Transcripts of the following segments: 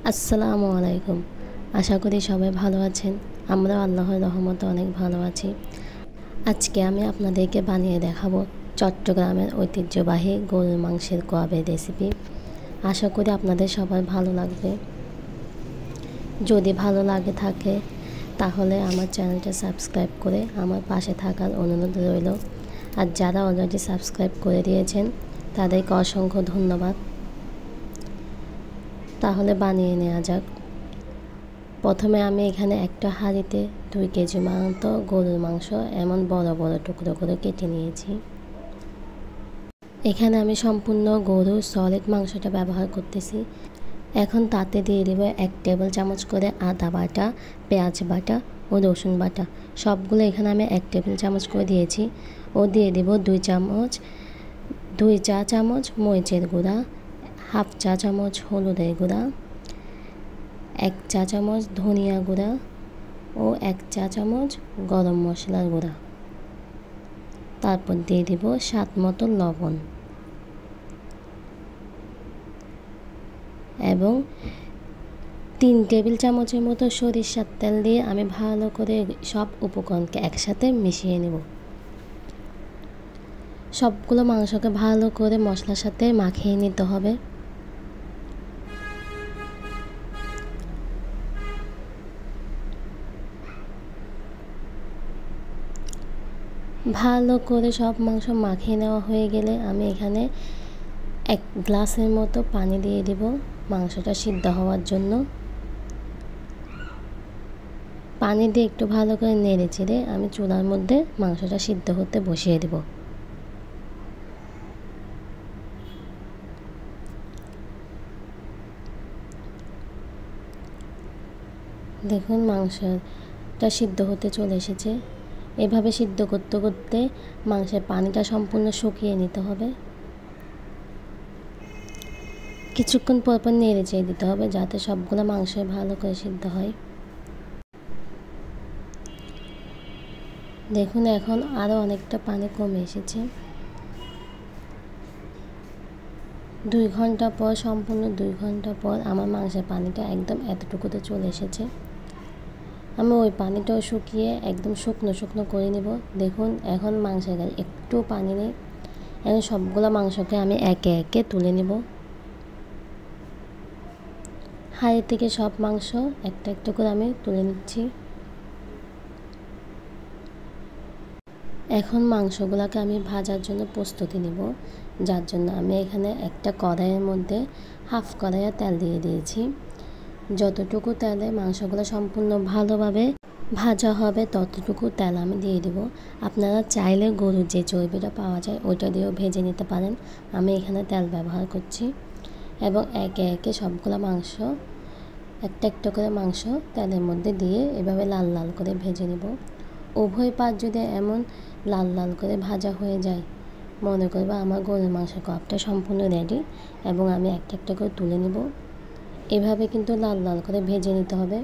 আসসালামু আলাইকুম। আশা করি সবাই ভালো আছেন। আমরাও আল্লাহর রহমতে অনেক ভালো আছি। আজকে আমি আপনাদেরকে বানিয়ে দেখাবো চট্টগ্রামের ঐতিহ্যবাহী গরুর মাংসের কাবাবের রেসিপি। আশা করি আপনাদের সবার ভালো লাগবে। যদি ভালো লাগে থাকে তাহলে আমার চ্যানেলটা সাবস্ক্রাইব করে আমার পাশে থাকার অনুরোধ রইল। আর যারা অলরেডি সাবস্ক্রাইব করে দিয়েছেন তাদেরকে অসংখ্য ধন্যবাদ। তাহলে বানিয়ে নেওয়া যাক। প্রথমে আমি এখানে একটা হাঁড়িতে 2 কেজি মতো গরুর মাংস এমন বড় বড় টুকরো করে কেটে নিয়েছি। এখানে আমি সম্পূর্ণ গরুর সলিড মাংসটা ব্যবহার করতেছি। এখন তাতে দিয়ে দেব 1 টেবিল চামচ করে আদা বাটা, পেঁয়াজ বাটা ও রসুন বাটা। সবগুলো এখানে আমি 1 টেবিল চামচ করে দিয়েছি। ও দিয়ে দেব 2 চা চামচ মরিচের গুঁড়া, হাফ চা চামচ হলুদের গুঁড়া, 1 চা চামচ ধনিয়া গুঁড়া ও 1 চা চামচ গরম মশলার গুঁড়া। তারপর দিয়ে দেব স্বাদ মতো লবণ এবং 3 টেবিল চামচের মতো সরিষার তেল দিয়ে আমি ভালো করে সব উপকরণকে একসাথে মিশিয়ে নেব। সবগুলো মাংসকে ভালো করে মশলার সাথে মাখিয়ে নিতে হবে। ভালো করে সব মাংস মাখিয়ে নেওয়া হয়ে গেলে আমি এখানে 1 গ্লাসের মতো পানি দিয়ে দেব মাংসটা সিদ্ধ হওয়ার জন্য। পানি দিয়ে একটু ভালো করে নেড়ে চেড়ে আমি চুলার মধ্যে মাংসটা সিদ্ধ হতে বসিয়ে দেব। দেখুন মাংসটা সিদ্ধ হতে চলে এসেছে। এভাবে সিদ্ধ করতে করতে মাংসের পানিটা সম্পূর্ণ শুকিয়ে নিতে হবে। কিছুক্ষণ পর পর নেড়ে চেড়ে দিতে হবে যাতে সবগুলো মাংস ভালো করে সিদ্ধ হয়। দেখুন এখন আরও অনেকটা পানি কমে এসেছে। 2 ঘন্টা পর, সম্পূর্ণ 2 ঘন্টা পর আমার মাংসের পানিটা একদম এতটুকুতে চলে এসেছে। আমি ওই পানিটাও শুকিয়ে একদম শুকনো শুকনো করে নেব। দেখুন এখন মাংসের গায়ে একটু পানি নেই। এখন সবগুলো মাংসকে আমি একে একে তুলে নেব। হাঁড়ি থেকে সব মাংস একটা একটা করে আমি তুলে নিচ্ছি। এখন মাংসগুলোকে আমি ভাজার জন্য প্রস্তুতি নেব, যার জন্য আমি এখানে একটা কড়াইয়ের মধ্যে হাফ কড়াইয়ে তেল দিয়ে দিয়েছি। যতটুকু তেলে মাংসগুলো সম্পূর্ণ ভালোভাবে ভাজা হবে ততটুকু তেল আমি দিয়ে দেব। আপনারা চাইলে গরুর যে চর্বিটা পাওয়া যায় ওইটা দিয়েও ভেজে নিতে পারেন। আমি এখানে তেল ব্যবহার করছি এবং একে একে সবগুলো মাংস একটা একটা করে মাংস তেলের মধ্যে দিয়ে এভাবে লাল লাল করে ভেজে নেব। উভয় পাশ যদি এমন লাল লাল করে ভাজা হয়ে যায় মনে করবো আমার গরুর মাংসের কাবাবটা সম্পূর্ণ রেডি এবং আমি একটা একটা করে তুলে নেব। এভাবে কিন্তু লাল লাল করে ভেজে নিতে হবে।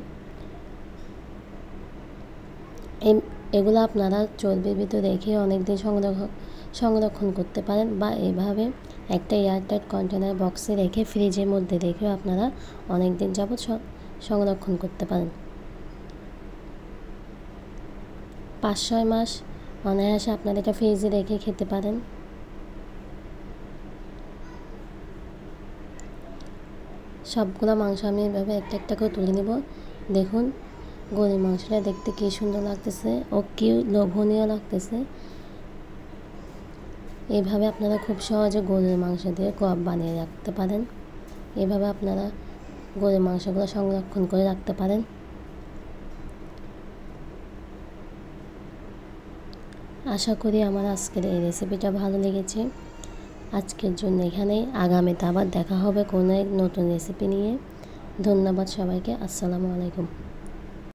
এগুলো আপনারা চর্বির ভিতরে রেখে অনেক দিন সংরক্ষণ করতে পারেন বা এভাবে একটা এয়ারটাইট কন্টেনার বক্সে রেখে ফ্রিজের মধ্যে রেখেও আপনারা অনেক দিন যাবত সংরক্ষণ করতে পারেন। 5-6 মাস অনায়াসে আপনারা এটা ফ্রিজে রেখে খেতে পারেন। সবগুলো মাংস আমি এভাবে একটা একটা করে তুলে নেব। দেখুন গরুর মাংসটা দেখতে কী সুন্দর লাগতেছে ও কী লোভনীয় লাগতেছে। এইভাবে আপনারা খুব সহজে গরুর মাংস দিয়ে কাবাব বানিয়ে রাখতে পারেন। এভাবে আপনারা গরুর মাংসগুলো সংরক্ষণ করে রাখতে পারেন। আশা করি আমার আজকের এই রেসিপিটা ভালো লেগেছে। আজকের জন্য এখানেই, আগামীতে আবার দেখা হবে কোনো এক নতুন রেসিপি নিয়ে। ধন্যবাদ সবাইকে। আসসালামু আলাইকুম।